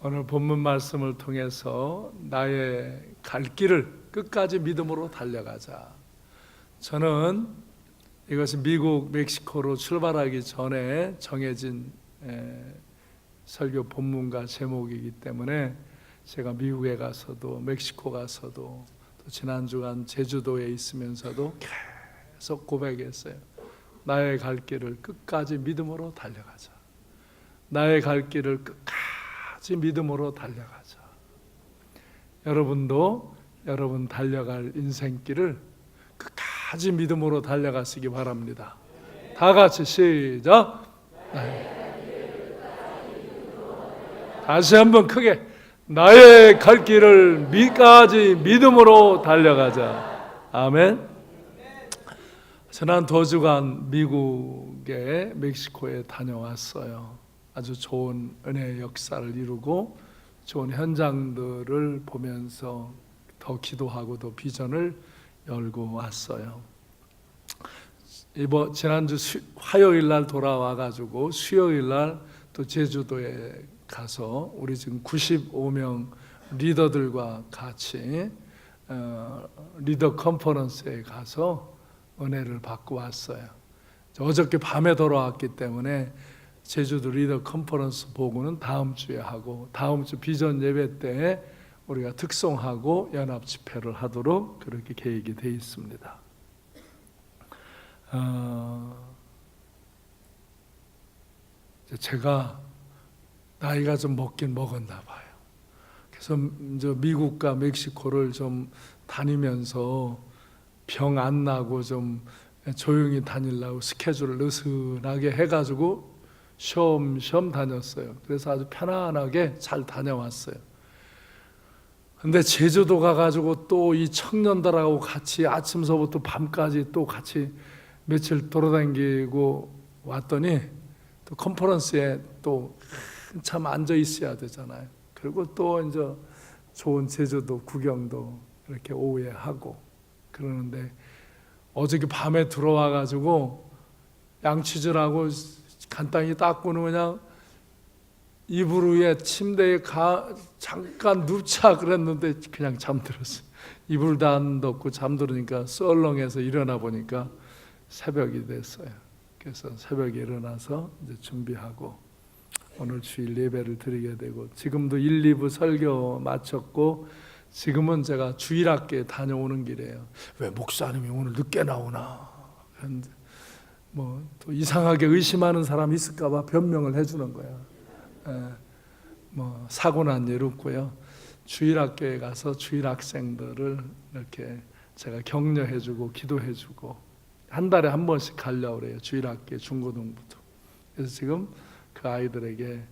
오늘 본문 말씀을 통해서 나의 갈 길을 끝까지 믿음으로 달려가자. 저는 이것이 미국, 멕시코로 출발하기 전에 정해진 설교 본문과 제목이기 때문에 제가 미국에 가서도 멕시코 가서도 또 지난주간 제주도에 있으면서도 계속 고백했어요. 나의 갈 길을 끝까지 믿음으로 달려가자. 나의 갈 길을 끝까지 믿음으로 달려가자. 여러분도 여러분 달려갈 인생길을 끝까지 믿음으로 달려가시기 바랍니다. 다 같이 시작. 다시 한번 크게 나의 갈 길을 끝까지 믿음으로 달려가자. 아멘. 지난 2주간 미국에 멕시코에 다녀왔어요. 아주 좋은 은혜의 역사를 이루고 좋은 현장들을 보면서 더 기도하고 더 비전을 열고 왔어요. 지난주 화요일 날 돌아와가지고 수요일 날 또 제주도에 가서 우리 지금 95명 리더들과 같이 리더 컨퍼런스에 가서 은혜를 받고 왔어요. 어저께 밤에 돌아왔기 때문에 제주도 리더 컨퍼런스 보고는 다음 주에 하고 다음 주 비전 예배 때 우리가 특송하고 연합 집회를 하도록 그렇게 계획이 되어 있습니다. 제가 나이가 좀 먹긴 먹었나 봐요. 그래서 미국과 멕시코를 좀 다니면서 병 안 나고 좀 조용히 다니려고 스케줄을 느슨하게 해가지고 쉬엄쉬엄 다녔어요. 그래서 아주 편안하게 잘 다녀왔어요. 근데 제주도 가가지고 또 이 청년들하고 같이 아침서부터 밤까지 또 같이 며칠 돌아다니고 왔더니 또 컨퍼런스에 또 한참 앉아 있어야 되잖아요. 그리고 또 이제 좋은 제주도 구경도 이렇게 오후에 하고 그러는데 어저께 밤에 들어와가지고 양치질하고 간단히 닦고는 그냥 이불 위에 침대에 잠깐 눕자 그랬는데 그냥 잠들었어요. 이불 다 안 덮고 잠들으니까 썰렁해서 일어나 보니까 새벽이 됐어요. 그래서 새벽에 일어나서 이제 준비하고 오늘 주일 예배를 드리게 되고 지금도 1, 2부 설교 마쳤고 지금은 제가 주일학교에 다녀오는 길이에요. 왜 목사님이 오늘 늦게 나오나? 그런데 또 이상하게 의심하는 사람이 있을까봐 변명을 해주는 거예요. 사고 난 일 없고요. 주일학교에 가서 주일 학생들을 이렇게 제가 격려해주고 기도해주고 한 달에 한 번씩 가려고 그래요. 주일학교 중고등부터. 그래서 지금 그 아이들에게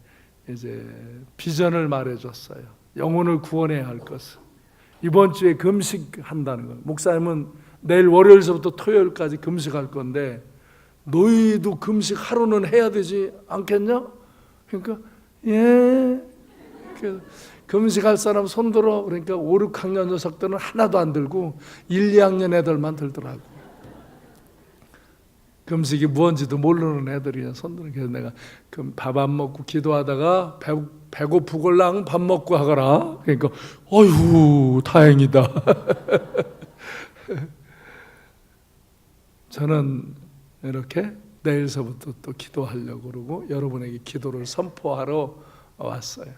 이제 비전을 말해줬어요. 영혼을 구원해야 할 것을. 이번 주에 금식한다는 거예요. 목사님은 내일 월요일서부터 토요일까지 금식할 건데 너희도 금식 하루는 해야 되지 않겠냐? 그러니까 예. 금식할 사람 손들어. 그러니까 5, 6학년 녀석들은 하나도 안 들고 1, 2학년 애들만 들더라고. 금식이 뭔지도 모르는 애들이 그냥 손들어. 그래서 내가 밥 안 먹고 기도하다가 배고프걸랑 밥 먹고 하거라. 그러니까 어휴 다행이다. 저는 이렇게 내일서부터 또 기도하려고 그러고 여러분에게 기도를 선포하러 왔어요.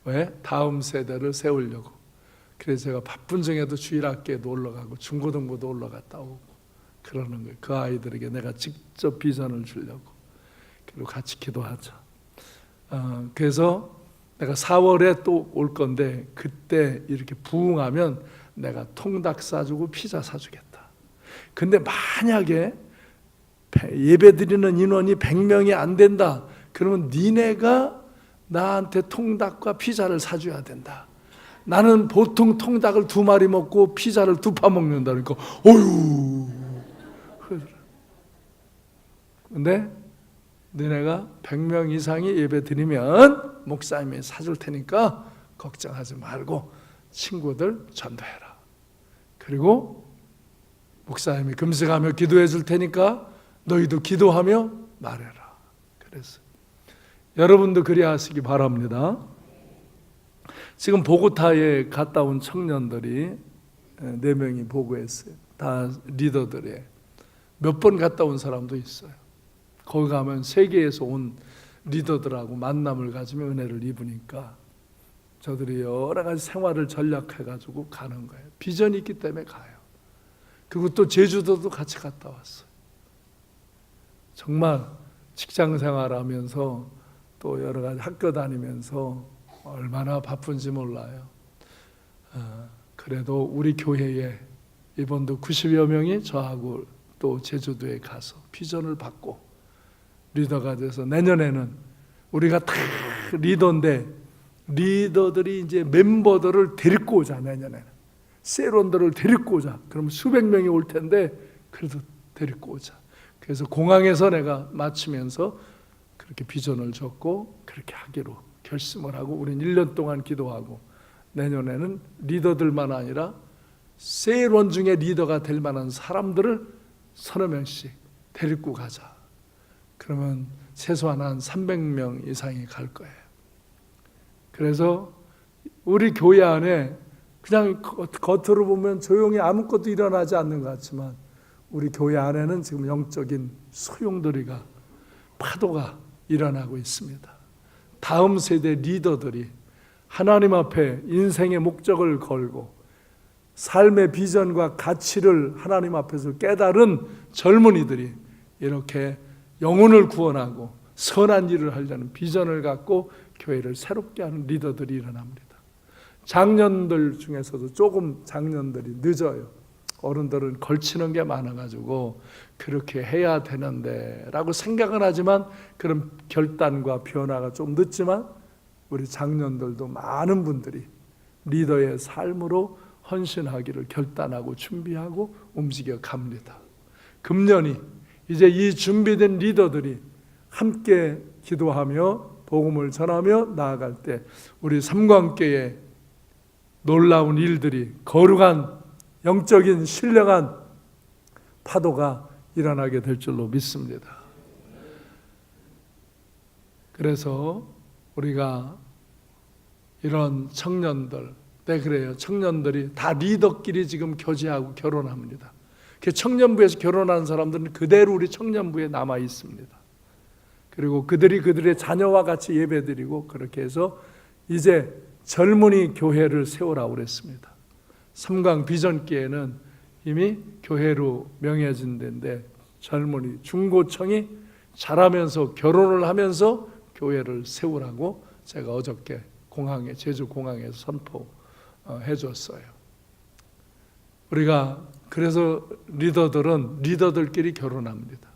왜? 다음 세대를 세우려고. 그래서 제가 바쁜 중에도 주일학교에도 올라가고 중고등부도 올라갔다 오고 그러는 거예요. 그 아이들에게 내가 직접 비전을 주려고. 그리고 같이 기도하자. 그래서 내가 4월에 또 올 건데 그때 이렇게 부응하면 내가 통닭 사주고 피자 사주겠다. 근데 만약에 예배 드리는 인원이 100명이 안 된다. 그러면 니네가 나한테 통닭과 피자를 사줘야 된다. 나는 보통 통닭을 2마리 먹고 피자를 2파 먹는다. 그러니까 어휴. 근데 너네가 100명 이상이 예배 드리면 목사님이 사줄 테니까 걱정하지 말고 친구들 전도해라. 그리고 목사님이 금식하며 기도해 줄 테니까 너희도 기도하며 말해라. 그래서 여러분도 그리하시기 바랍니다. 지금 보고타에 갔다 온 청년들이 4명이 보고했어요. 다 리더들이에요. 몇 번 갔다 온 사람도 있어요. 거기 가면 세계에서 온 리더들하고 만남을 가지면 은혜를 입으니까 저들이 여러 가지 생활을 전략해가지고 가는 거예요. 비전이 있기 때문에 가요. 그리고 또 제주도도 같이 갔다 왔어요. 정말 직장 생활하면서 또 여러 가지 학교 다니면서 얼마나 바쁜지 몰라요. 그래도 우리 교회에 이번도 90여 명이 저하고 또 제주도에 가서 비전을 받고 리더가 돼서 내년에는 우리가 다 리더인데 리더들이 이제 멤버들을 데리고 오자. 내년에는 세론들을 데리고 오자. 그러면 수백 명이 올 텐데 그래도 데리고 오자. 그래서 공항에서 내가 마치면서 그렇게 비전을 줬고 그렇게 하기로 결심을 하고 우리는 1년 동안 기도하고 내년에는 리더들만 아니라 세론 중에 리더가 될 만한 사람들을 서너 명씩 데리고 가자. 그러면 최소한 한 300명 이상이 갈 거예요. 그래서 우리 교회 안에 그냥 겉으로 보면 조용히 아무것도 일어나지 않는 것 같지만 우리 교회 안에는 지금 영적인 소용돌이가 파도가 일어나고 있습니다. 다음 세대 리더들이 하나님 앞에 인생의 목적을 걸고 삶의 비전과 가치를 하나님 앞에서 깨달은 젊은이들이 이렇게 영혼을 구원하고 선한 일을 하려는 비전을 갖고 교회를 새롭게 하는 리더들이 일어납니다. 장년들 중에서도 조금 장년들이 늦어요. 어른들은 걸치는 게 많아가지고 그렇게 해야 되는데 라고 생각은 하지만 그런 결단과 변화가 좀 늦지만 우리 장년들도 많은 분들이 리더의 삶으로 헌신하기를 결단하고 준비하고 움직여 갑니다. 금년이 이제 이 준비된 리더들이 함께 기도하며 복음을 전하며 나아갈 때 우리 삼광교회에 놀라운 일들이 거룩한 영적인 신령한 파도가 일어나게 될 줄로 믿습니다. 그래서 우리가 이런 청년들, 그래요. 청년들이 다 리더끼리 지금 교제하고 결혼합니다. 청년부에서 결혼한 사람들은 그대로 우리 청년부에 남아 있습니다. 그리고 그들의 자녀와 같이 예배드리고 그렇게 해서 이제 젊은이 교회를 세우라고 그랬습니다. 삼강 비전기에는 이미 교회로 명예진 데인데 젊은이 중고청이 자라면서 결혼을 하면서 교회를 세우라고 제가 어저께 공항에 제주 공항에서 선포해 줬어요. 우리가 그래서 리더들은 리더들끼리 결혼합니다.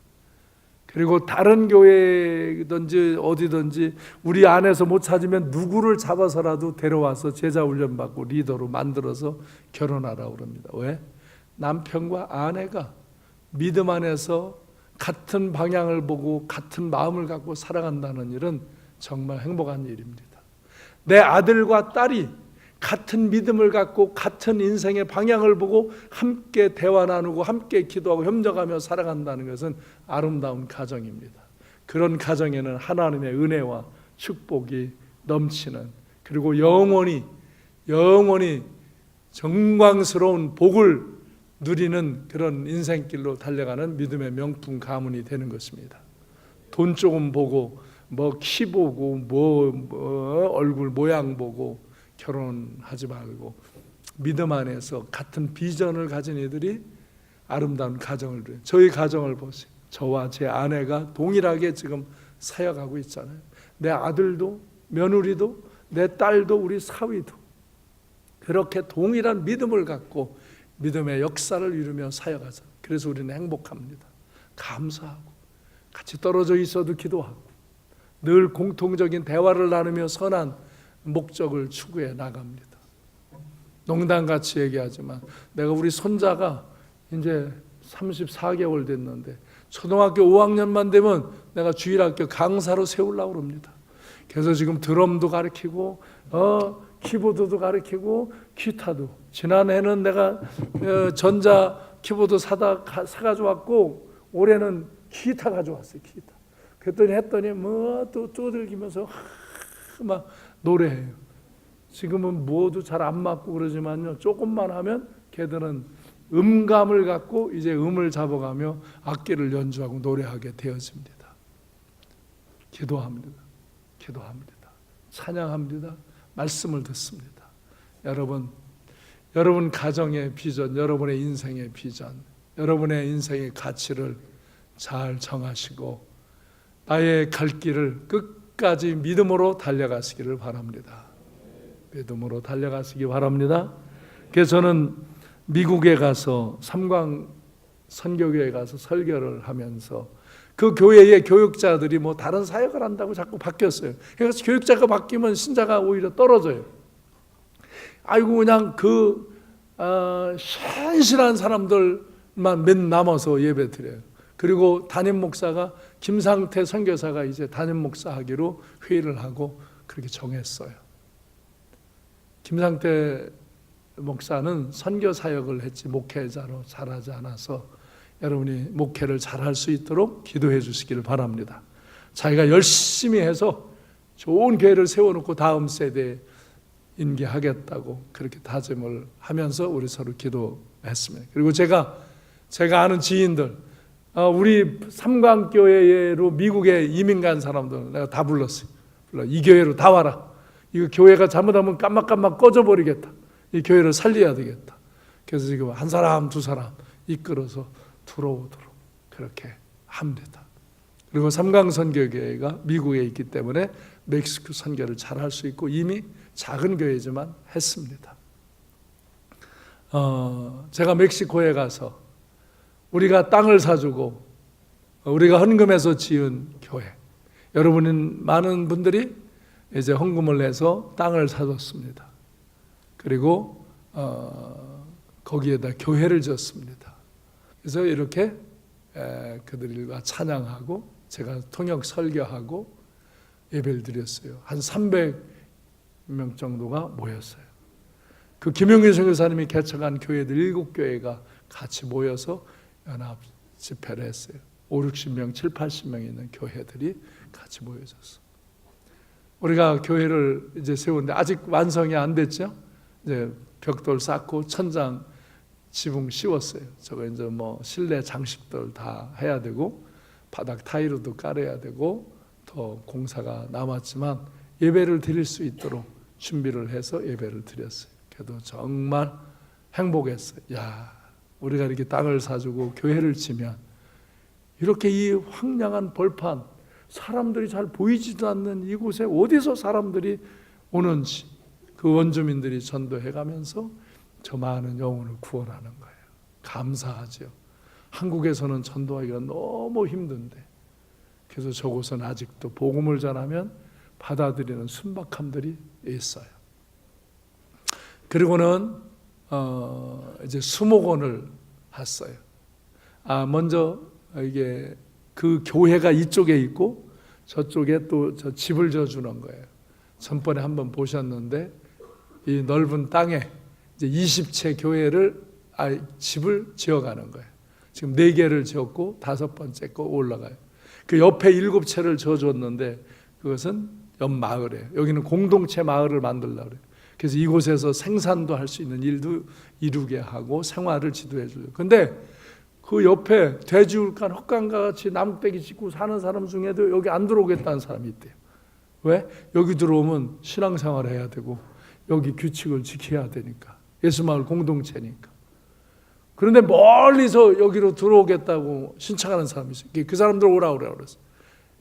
그리고 다른 교회든지 어디든지 우리 안에서 못 찾으면 누구를 잡아서라도 데려와서 제자 훈련 받고 리더로 만들어서 결혼하라고 그럽니다. 왜? 남편과 아내가 믿음 안에서 같은 방향을 보고 같은 마음을 갖고 살아간다는 일은 정말 행복한 일입니다. 내 아들과 딸이 같은 믿음을 갖고 같은 인생의 방향을 보고 함께 대화 나누고 함께 기도하고 협력하며 살아간다는 것은 아름다운 가정입니다. 그런 가정에는 하나님의 은혜와 축복이 넘치는 그리고 영원히 정광스러운 복을 누리는 그런 인생길로 달려가는 믿음의 명품 가문이 되는 것입니다. 돈 조금 보고 키 보고 얼굴 모양 보고 결혼하지 말고 믿음 안에서 같은 비전을 가진 이들이 아름다운 가정을 누려요. 저희 가정을 보세요. 저와 제 아내가 동일하게 지금 사역하고 있잖아요. 내 아들도 며느리도 내 딸도 우리 사위도 그렇게 동일한 믿음을 갖고 믿음의 역사를 이루며 사역하자. 그래서 우리는 행복합니다. 감사하고 같이 떨어져 있어도 기도하고 늘 공통적인 대화를 나누며 선한 목적을 추구해 나갑니다. 농담같이 얘기하지만 내가 우리 손자가 이제 34개월 됐는데 초등학교 5학년만 되면 내가 주일학교 강사로 세우려고 합니다. 그래서 지금 드럼도 가르치고 키보드도 가르치고 기타도 지난해는 내가 전자 키보드 사가지고 왔고 올해는 기타 가져왔어요. 기타. 그랬더니 또 두들기면서 막 노래해요. 지금은 뭐도 잘 안 맞고 그러지만요, 조금만 하면 걔들은 음감을 갖고 이제 음을 잡아가며 악기를 연주하고 노래하게 되어집니다. 기도합니다. 찬양합니다. 말씀을 듣습니다. 여러분 가정의 비전, 여러분의 인생의 비전, 여러분의 인생의 가치를 잘 정하시고 나의 갈 길을 끝까지 믿음으로 달려가시기를 바랍니다. 믿음으로 달려가시기 바랍니다. 그래서 저는 미국에 가서 삼광 선교교회에 가서 설교를 하면서 그 교회의 교육자들이 뭐 다른 사역을 한다고 자꾸 바뀌었어요. 그래서 교육자가 바뀌면 신자가 오히려 떨어져요. 아이고 그냥 신실한 사람들만 몇 남아서 예배 드려요. 그리고 담임 목사가 김상태 선교사가 이제 담임 목사 하기로 회의를 하고 그렇게 정했어요. 김상태 목사는 선교 사역을 했지 목회자로 잘하지 않아서 여러분이 목회를 잘할 수 있도록 기도해 주시기를 바랍니다. 자기가 열심히 해서 좋은 교회를 세워놓고 다음 세대에 인계하겠다고 그렇게 다짐을 하면서 우리 서로 기도했습니다. 그리고 제가 아는 지인들, 우리 삼광교회로 미국에 이민 간 사람들 내가 다 불렀어요. 이 교회로 다 와라. 이거 교회가 잘못하면 깜빡깜빡 꺼져버리겠다. 이 교회를 살려야 되겠다. 그래서 지금 한 사람 두 사람 이끌어서 들어오도록 그렇게 합니다. 그리고 삼강선교교회가 미국에 있기 때문에 멕시코 선교를 잘 할 수 있고 이미 작은 교회지만 했습니다. 제가 멕시코에 가서 우리가 땅을 사주고 우리가 헌금해서 지은 교회, 여러분은 많은 분들이 이제 헌금을 내서 땅을 사줬습니다. 그리고 거기에다 교회를 지었습니다. 그래서 이렇게 그들과 찬양하고 제가 통역 설교하고 예배를 드렸어요. 한 300명 정도가 모였어요. 그 김용규 선교사님이 개척한 교회들 7교회가 같이 모여서 연합 집회를 했어요. 50-60명, 70-80명 있는 교회들이 같이 모여졌어요. 우리가 교회를 이제 세우는데 아직 완성이 안 됐죠? 이제 벽돌 쌓고 천장 지붕 씌웠어요. 저거 이제 뭐 실내 장식들 다 해야 되고 바닥 타일도 깔아야 되고 더 공사가 남았지만 예배를 드릴 수 있도록 준비를 해서 예배를 드렸어요. 그래도 정말 행복했어요. 야, 우리가 이렇게 땅을 사주고 교회를 지면 이렇게 이 황량한 벌판, 사람들이 잘 보이지도 않는 이곳에 어디서 사람들이 오는지 그 원주민들이 전도해가면서 저 많은 영혼을 구원하는 거예요. 감사하죠. 한국에서는 전도하기가 너무 힘든데 그래서 저곳은 아직도 복음을 전하면 받아들이는 순박함들이 있어요. 그리고는 이제 수목원을 했어요. 먼저 이게 그 교회가 이쪽에 있고 저쪽에 또 저 집을 져주는 거예요. 전번에 한번 보셨는데 이 넓은 땅에 이제 20채 교회를 집을 지어가는 거예요. 지금 4개를 지었고 5번째 거 올라가요. 그 옆에 7채를 지어줬는데 그것은 옆 마을이에요. 여기는 공동체 마을을 만들려고 그래요. 그래서 이곳에서 생산도 할 수 있는 일도 이루게 하고 생활을 지도해 줘요. 근데 그 옆에 돼지울간 헛간과 같이 나무떼기 짓고 사는 사람 중에도 여기 안 들어오겠다는 사람이 있대요. 왜? 여기 들어오면 신앙생활을 해야 되고 여기 규칙을 지켜야 되니까. 예수마을 공동체니까. 그런데 멀리서 여기로 들어오겠다고 신청하는 사람이 있어요. 그 사람들 오라고 그랬어요.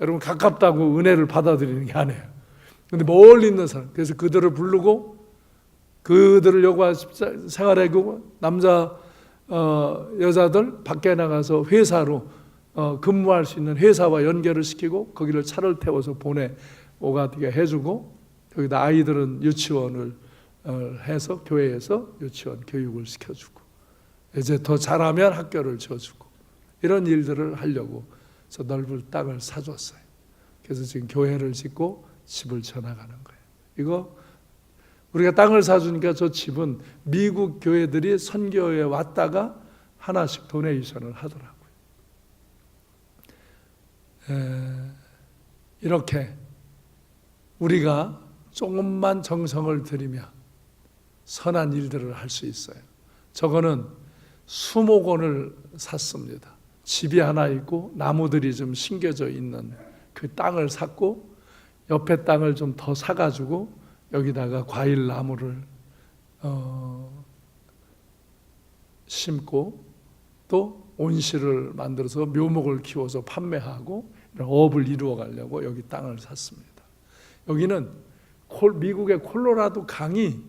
여러분 가깝다고 은혜를 받아들이는 게 아니에요. 근데 멀리 있는 사람. 그래서 그들을 부르고 그들을 여기 생활하고 남자 여자들 밖에 나가서 회사로 근무할 수 있는 회사와 연결을 시키고 거기를 차를 태워서 오가게 해주고 여기다 아이들은 유치원을 해서 교회에서 유치원 교육을 시켜주고 이제 더 잘하면 학교를 지어주고 이런 일들을 하려고 저 넓은 땅을 사줬어요. 그래서 지금 교회를 짓고 집을 지어나가는 거예요. 이거 우리가 땅을 사주니까 저 집은 미국 교회들이 선교에 왔다가 하나씩 도네이션을 하더라고요. 이렇게 우리가 조금만 정성을 들이면 선한 일들을 할 수 있어요. 저거는 수목원을 샀습니다. 집이 하나 있고 나무들이 좀 심겨져 있는 그 땅을 샀고, 옆에 땅을 좀 더 사가지고 여기다가 과일 나무를 심고, 또 온실을 만들어서 묘목을 키워서 판매하고 이런 업을 이루어 가려고 여기 땅을 샀습니다. 여기는 미국의 콜로라도 강이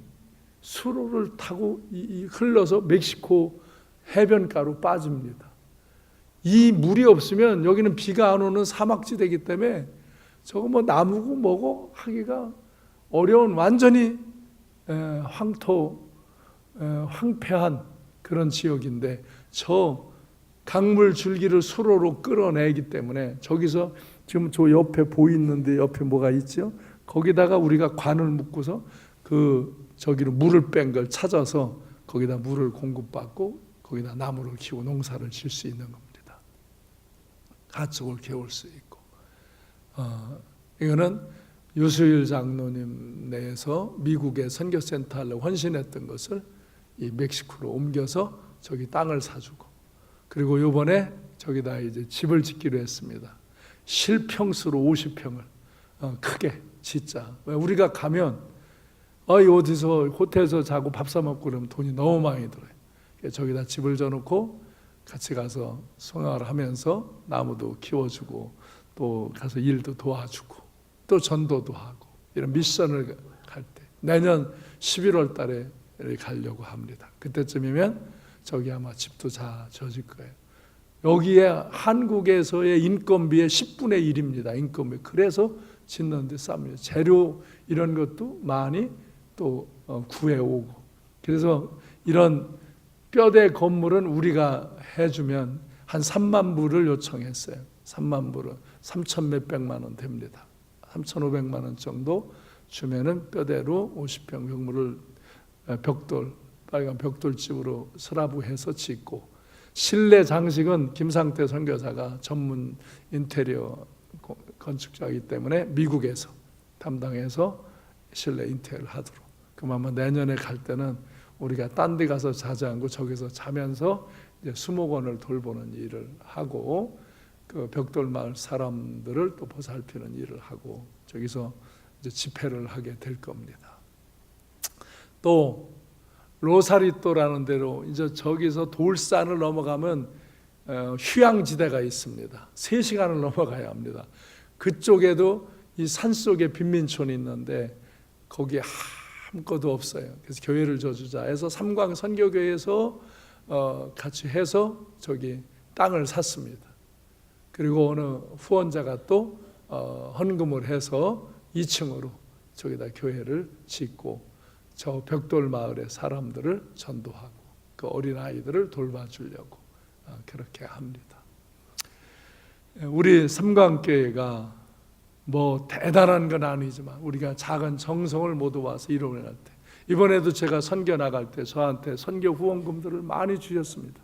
수로를 타고 흘러서 멕시코 해변가로 빠집니다. 이 물이 없으면 여기는 비가 안 오는 사막지대이기 때문에 저거 뭐 나무고 뭐고 하기가 어려운, 완전히 황토, 황폐한 그런 지역인데, 저 강물 줄기를 수로로 끌어내기 때문에 저기서 지금 저 옆에 보이는데 옆에 뭐가 있죠? 거기다가 우리가 관을 묶고서 저기로 물을 뺀 걸 찾아서 거기다 물을 공급받고 거기다 나무를 키우고 농사를 질 수 있는 겁니다. 가축을 키울 수 있고, 이거는 유수일 장로님 내에서 미국의 선교센터 하려고 헌신했던 것을 이 멕시코로 옮겨서 저기 땅을 사주고, 그리고 이번에 저기다 이제 집을 짓기로 했습니다. 실평수로 50평을 크게 짓자. 왜 우리가 가면 어디서 호텔에서 자고 밥 사 먹고 그러면 돈이 너무 많이 들어요. 저기다 집을 져놓고 같이 가서 생활을 하면서 나무도 키워주고 또 가서 일도 도와주고 또 전도도 하고, 이런 미션을 갈 때 내년 11월 달에 가려고 합니다. 그때쯤이면 저기 아마 집도 다 져질 거예요. 여기에 한국에서의 인건비의 10분의 1입니다. 인건비. 그래서 짓는데 쌉니다. 재료 이런 것도 많이 또 구해오고. 그래서 이런 뼈대 건물은 우리가 해주면 한 3만 불을 요청했어요. 3만 불은 3천 몇백만 원 됩니다. 3,500만 원 정도 주면은 뼈대로 50평 건물을 빨간 벽돌집으로 슬라브해서 짓고, 실내 장식은 김상태 선교사가 전문 인테리어 건축자이기 때문에 미국에서 담당해서 실내 인테리어를 하도록. 그럼 아마 내년에 갈 때는 우리가 딴 데 가서 자지 않고 저기서 자면서 이제 수목원을 돌보는 일을 하고, 그 벽돌마을 사람들을 또 보살피는 일을 하고, 저기서 이제 집회를 하게 될 겁니다. 또 로사리또라는 데로 이제 저기서 돌산을 넘어가면 휴양지대가 있습니다. 3시간을 넘어가야 합니다. 그쪽에도 이 산속에 빈민촌이 있는데 거기에 아무것도 없어요. 그래서 교회를 져주자 해서 삼광 선교교회에서 같이 해서 저기 땅을 샀습니다. 그리고 어느 후원자가 또 헌금을 해서 2층으로 저기다 교회를 짓고 저 벽돌 마을의 사람들을 전도하고 그 어린 아이들을 돌봐주려고 그렇게 합니다. 우리 삼광교회가 뭐 대단한 건 아니지만 우리가 작은 정성을 모두 와서 이루어낼 때, 이번에도 제가 선교 나갈 때 저한테 선교 후원금들을 많이 주셨습니다.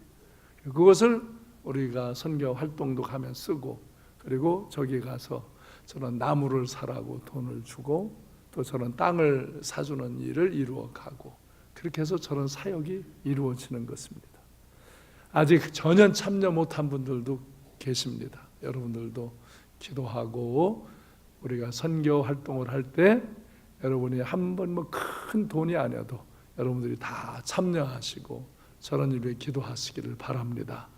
그것을 우리가 선교 활동도 가면 쓰고, 그리고 저기 가서 저런 나무를 사라고 돈을 주고 또 저런 땅을 사주는 일을 이루어 가고, 그렇게 해서 저런 사역이 이루어지는 것입니다. 아직 전혀 참여 못한 분들도 계십니다. 여러분들도 기도하고 우리가 선교 활동을 할 때 여러분이 한 번 뭐 큰 돈이 아니어도 여러분들이 다 참여하시고 저런 일에 기도하시기를 바랍니다.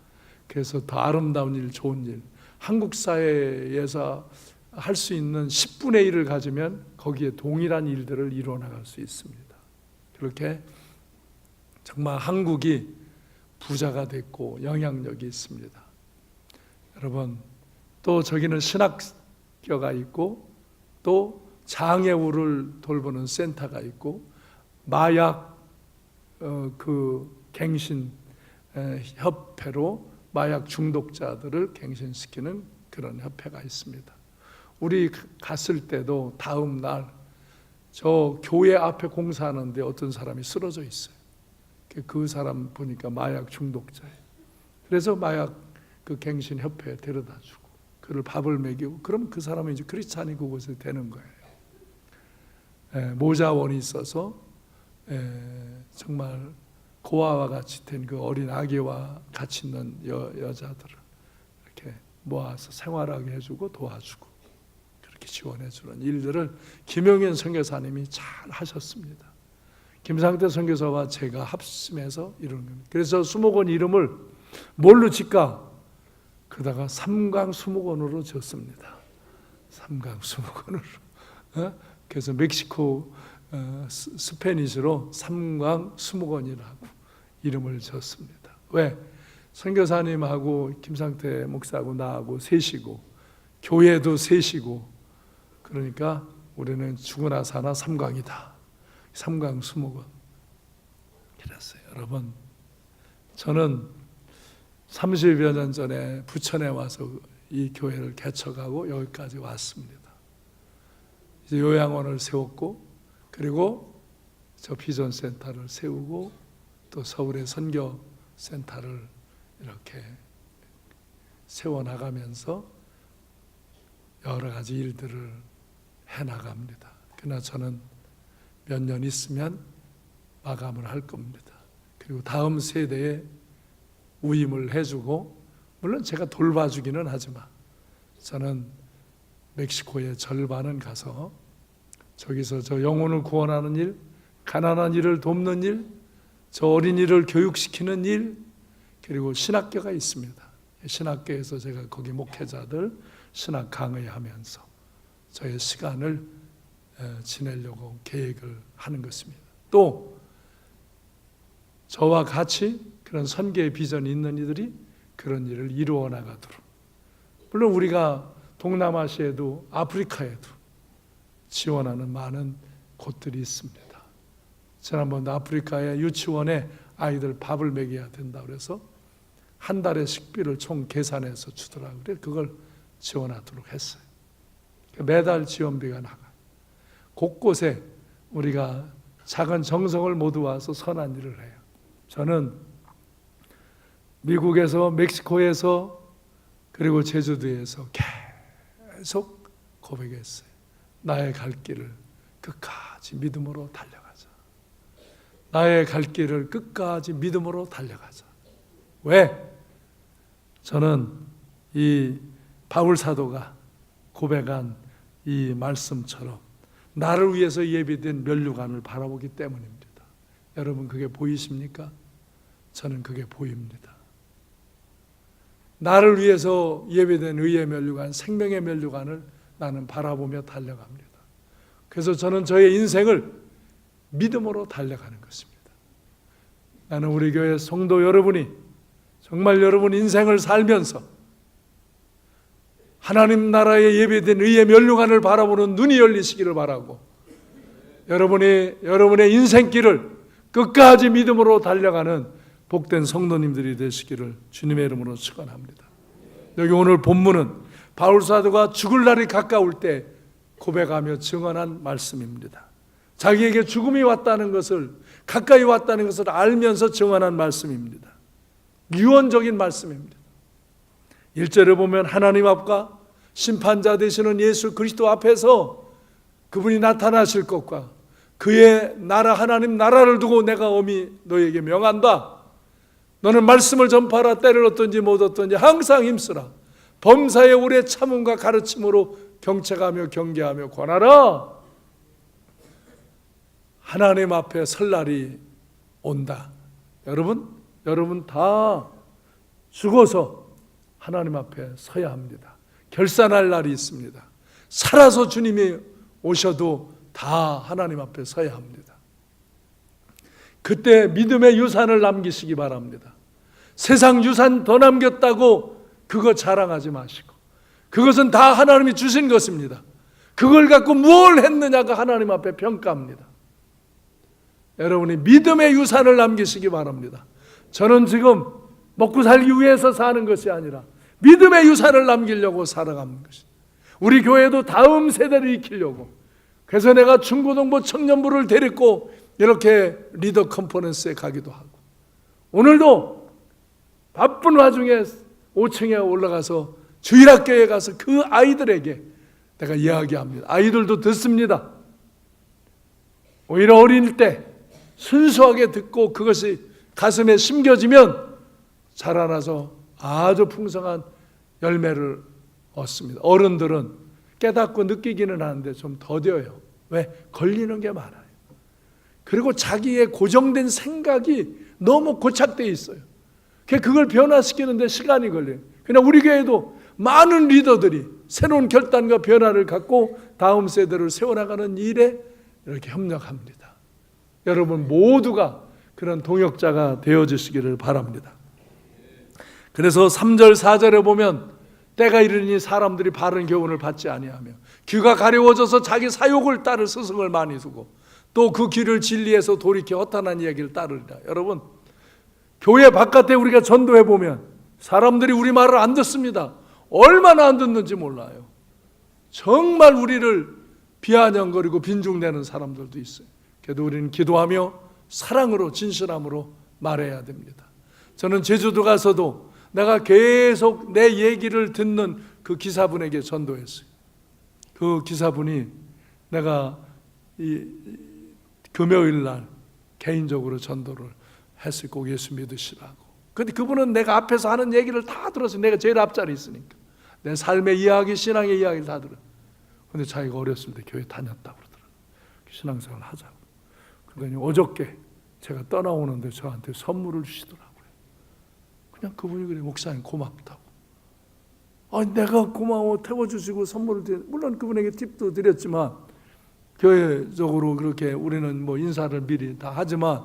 그래서 더 아름다운 일, 좋은 일, 한국 사회에서 할 수 있는 10분의 1을 가지면 거기에 동일한 일들을 이루어 나갈 수 있습니다. 그렇게 정말 한국이 부자가 됐고 영향력이 있습니다. 여러분, 또 저기는 신학교가 있고 또 장애우를 돌보는 센터가 있고 마약 갱신 협회로 마약 중독자들을 갱신시키는 그런 협회가 있습니다. 우리 갔을 때도 다음 날 저 교회 앞에 공사하는데 어떤 사람이 쓰러져 있어요. 그 사람 보니까 마약 중독자예요. 그래서 마약 그 갱신 협회에 데려다 주고 그를 밥을 먹이고, 그럼 그 사람은 이제 크리스찬이 그곳에 되는 거예요. 모자원이 있어서 정말 고아와 같이 된 그 어린 아기와 같이 있는 여자들을 이렇게 모아서 생활하게 해주고 도와주고 그렇게 지원해주는 일들을 김용현 선교사님이 잘 하셨습니다. 김상태 선교사와 제가 합심해서 이루는 겁니다. 그래서 수목원 이름을 뭘로 짓까? 그러다가 삼강수목원으로 지었습니다. 삼강수목원으로. 그래서 멕시코 스페니시로 삼강수목원이라고 이름을 지었습니다. 왜? 선교사님하고 김상태 목사하고 나하고 셋이고 교회도 셋이고 그러니까 우리는 죽으나 사나 삼강이다. 삼강수목원. 그랬어요. 여러분, 저는 30여 년 전에 부천에 와서 이 교회를 개척하고 여기까지 왔습니다. 이제 요양원을 세웠고 그리고 저 비전센터를 세우고 또 서울의 선교센터를 이렇게 세워나가면서 여러 가지 일들을 해나갑니다. 그러나 저는 몇 년 있으면 마감을 할 겁니다. 그리고 다음 세대에 위임을 해주고 물론 제가 돌봐주기는 하지만 저는 멕시코의 절반은 가서 저기서 저 영혼을 구원하는 일, 가난한 이를 돕는 일, 저 어린이를 교육시키는 일, 그리고 신학교가 있습니다. 신학교에서 제가 거기 목회자들 신학 강의하면서 저의 시간을 지내려고 계획을 하는 것입니다. 또 저와 같이 그런 선교의 비전이 있는 이들이 그런 일을 이루어 나가도록, 물론 우리가 동남아시아에도 아프리카에도 지원하는 많은 곳들이 있습니다. 지난번 아프리카의 유치원에 아이들 밥을 먹여야 된다 그래서 한 달의 식비를 총 계산해서 주더라고요. 그래서 그걸 지원하도록 했어요. 매달 지원비가 나가요. 곳곳에 우리가 작은 정성을 모두와서 선한 일을 해요. 저는 미국에서, 멕시코에서, 그리고 제주도에서 계속 고백했어요. 나의 갈 길을 끝까지 믿음으로 달려가자. 나의 갈 길을 끝까지 믿음으로 달려가자. 왜? 저는 이 바울 사도가 고백한 이 말씀처럼 나를 위해서 예비된 면류관을 바라보기 때문입니다. 여러분, 그게 보이십니까? 저는 그게 보입니다. 나를 위해서 예비된 의의 면류관, 생명의 면류관을 나는 바라보며 달려갑니다. 그래서 저는 저의 인생을 믿음으로 달려가는 것입니다. 나는 우리 교회 성도 여러분이 정말 여러분 인생을 살면서 하나님 나라의 예비된 의의 면류관을 바라보는 눈이 열리시기를 바라고, 여러분의 인생길을 끝까지 믿음으로 달려가는 복된 성도님들이 되시기를 주님의 이름으로 축원합니다. 여기 오늘 본문은 바울 사도가 죽을 날이 가까울 때 고백하며 증언한 말씀입니다. 자기에게 죽음이 왔다는 것을, 가까이 왔다는 것을 알면서 증언한 말씀입니다. 유언적인 말씀입니다. 1절에 보면 하나님 앞과 심판자 되시는 예수 그리스도 앞에서 그분이 나타나실 것과 그의 나라, 하나님 나라를 두고 내가 엄히 너에게 명한다. 너는 말씀을 전파하라. 때를 얻든지 못 얻든지 항상 힘쓰라. 범사의 오래 참음과 가르침으로 경책하며 경계하며 권하라. 하나님 앞에 설 날이 온다. 여러분 다 죽어서 하나님 앞에 서야 합니다. 결산할 날이 있습니다. 살아서 주님이 오셔도 다 하나님 앞에 서야 합니다. 그때 믿음의 유산을 남기시기 바랍니다. 세상 유산 더 남겼다고 그거 자랑하지 마시고, 그것은 다 하나님이 주신 것입니다. 그걸 갖고 무엇을 했느냐가 하나님 앞에 평가합니다. 여러분이 믿음의 유산을 남기시기 바랍니다. 저는 지금 먹고 살기 위해서 사는 것이 아니라 믿음의 유산을 남기려고 살아가는 것입니다. 우리 교회도 다음 세대를 익히려고, 그래서 내가 중고등부 청년부를 데리고 이렇게 리더 컨퍼런스에 가기도 하고, 오늘도 바쁜 와중에 5층에 올라가서 주일학교에 가서 그 아이들에게 내가 이야기합니다. 아이들도 듣습니다. 오히려 어릴 때 순수하게 듣고 그것이 가슴에 심겨지면 자라나서 아주 풍성한 열매를 얻습니다. 어른들은 깨닫고 느끼기는 하는데 좀 더뎌요. 왜? 걸리는 게 많아요. 그리고 자기의 고정된 생각이 너무 고착되어 있어요. 그걸 변화시키는데 시간이 걸려요. 그냥 우리 교회도 많은 리더들이 새로운 결단과 변화를 갖고 다음 세대를 세워나가는 일에 이렇게 협력합니다. 여러분 모두가 그런 동역자가 되어주시기를 바랍니다. 그래서 3절 4절에 보면 때가 이르니 사람들이 바른 교훈을 받지 아니하며 귀가 가려워져서 자기 사욕을 따를 스승을 많이 두고 또 그 귀를 진리에서 돌이켜 허탄한 이야기를 따르리라. 여러분 교회 바깥에 우리가 전도해 보면 사람들이 우리 말을 안 듣습니다. 얼마나 안 듣는지 몰라요. 정말 우리를 비아냥거리고 빈중대는 사람들도 있어요. 그래도 우리는 기도하며 사랑으로 진실함으로 말해야 됩니다. 저는 제주도 가서도 내가 계속 내 얘기를 듣는 그 기사분에게 전도했어요. 그 기사분이 내가 이 금요일 날 개인적으로 전도를 했을 꼭 예수 믿으시라고. 근데 그분은 내가 앞에서 하는 얘기를 다 들었어요. 내가 제일 앞자리에 있으니까. 내 삶의 이야기, 신앙의 이야기를 다 들어요. 근데 자기가 어렸을 때 교회 다녔다고 그러더라고요. 신앙생활 하자고. 그러더니 어저께 제가 떠나오는데 저한테 선물을 주시더라고요. 그냥 그분이 그래, 목사님 고맙다고. 내가 고마워 태워주시고 선물을 드려. 물론 그분에게 팁도 드렸지만 교회적으로 그렇게 우리는 뭐 인사를 미리 다 하지만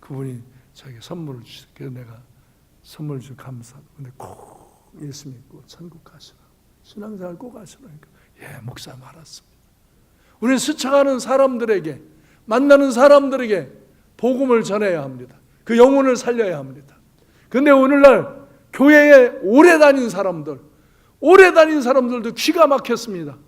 그분이 자기 선물을 주시고 그래서 내가 선물 주셔서 감사하고. 근데 꼭 예수 믿고 천국 가시라. 신앙생활 꼭 하시라니까. 예, 목사님 알았습니다. 우리는 스쳐가는 사람들에게 만나는 사람들에게 복음을 전해야 합니다. 그 영혼을 살려야 합니다. 그런데 오늘날 교회에 오래 다닌 사람들도 귀가 막혔습니다.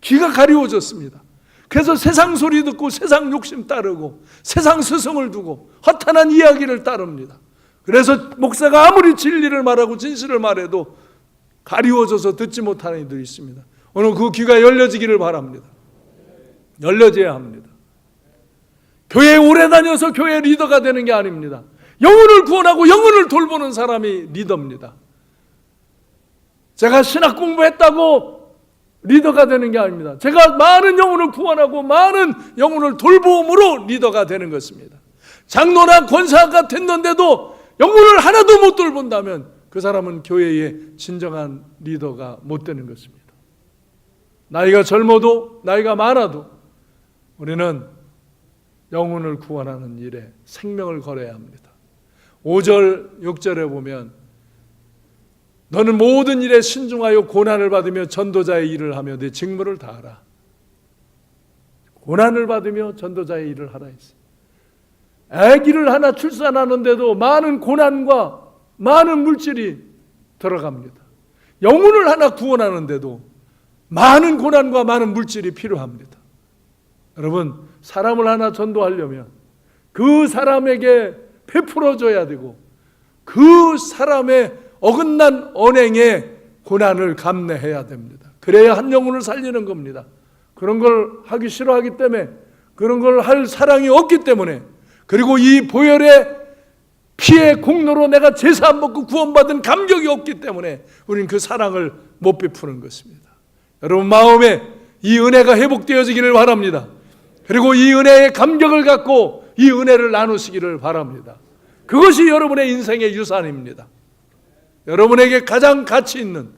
귀가 가리워졌습니다. 그래서 세상 소리 듣고 세상 욕심 따르고 세상 스승을 두고 허탄한 이야기를 따릅니다. 그래서 목사가 아무리 진리를 말하고 진실을 말해도 가리워져서 듣지 못하는 이들이 있습니다. 오늘 그 귀가 열려지기를 바랍니다. 열려져야 합니다. 교회에 오래 다녀서 교회 리더가 되는 게 아닙니다. 영혼을 구원하고 영혼을 돌보는 사람이 리더입니다. 제가 신학 공부했다고 리더가 되는 게 아닙니다. 제가 많은 영혼을 구원하고 많은 영혼을 돌봄으로 리더가 되는 것입니다. 장로나 권사가 됐는데도 영혼을 하나도 못 돌본다면 그 사람은 교회의 진정한 리더가 못 되는 것입니다. 나이가 젊어도 나이가 많아도 우리는 영혼을 구원하는 일에 생명을 걸어야 합니다. 5절 6절에 보면 너는 모든 일에 신중하여 고난을 받으며 전도자의 일을 하며 네 직무를 다하라. 고난을 받으며 전도자의 일을 하라 했어요. 아기를 하나 출산하는데도 많은 고난과 많은 물질이 들어갑니다. 영혼을 하나 구원하는데도 많은 고난과 많은 물질이 필요합니다. 여러분, 사람을 하나 전도하려면 그 사람에게 베풀어줘야 되고 그 사람의 어긋난 언행의 고난을 감내해야 됩니다. 그래야 한 영혼을 살리는 겁니다. 그런 걸 하기 싫어하기 때문에, 그런 걸 할 사랑이 없기 때문에, 그리고 이 보혈의 피의 공로로 내가 제사 안 먹고 구원받은 감격이 없기 때문에 우리는 그 사랑을 못 베푸는 것입니다. 여러분 마음에 이 은혜가 회복되어지기를 바랍니다. 그리고 이 은혜의 감격을 갖고 이 은혜를 나누시기를 바랍니다. 그것이 여러분의 인생의 유산입니다. 여러분에게 가장 가치 있는,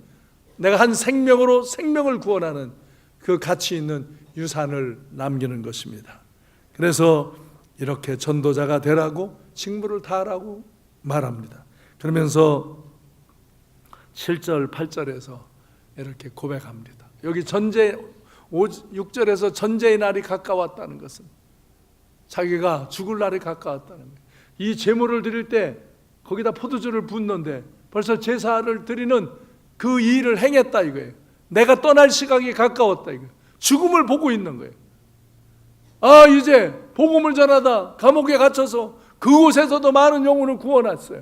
내가 한 생명으로 생명을 구원하는 그 가치 있는 유산을 남기는 것입니다. 그래서 이렇게 전도자가 되라고 직무를 다하라고 말합니다. 그러면서 7절 8절에서 이렇게 고백합니다. 여기 6절에서 전제의 날이 가까웠다는 것은 자기가 죽을 날이 가까웠다는 거예요. 이 제물을 드릴 때 거기다 포도주를 붓는데 벌써 제사를 드리는 그 일을 행했다 이거예요. 내가 떠날 시각이 가까웠다 이거예요. 죽음을 보고 있는 거예요. 이제 복음을 전하다 감옥에 갇혀서 그곳에서도 많은 영혼을 구원했어요.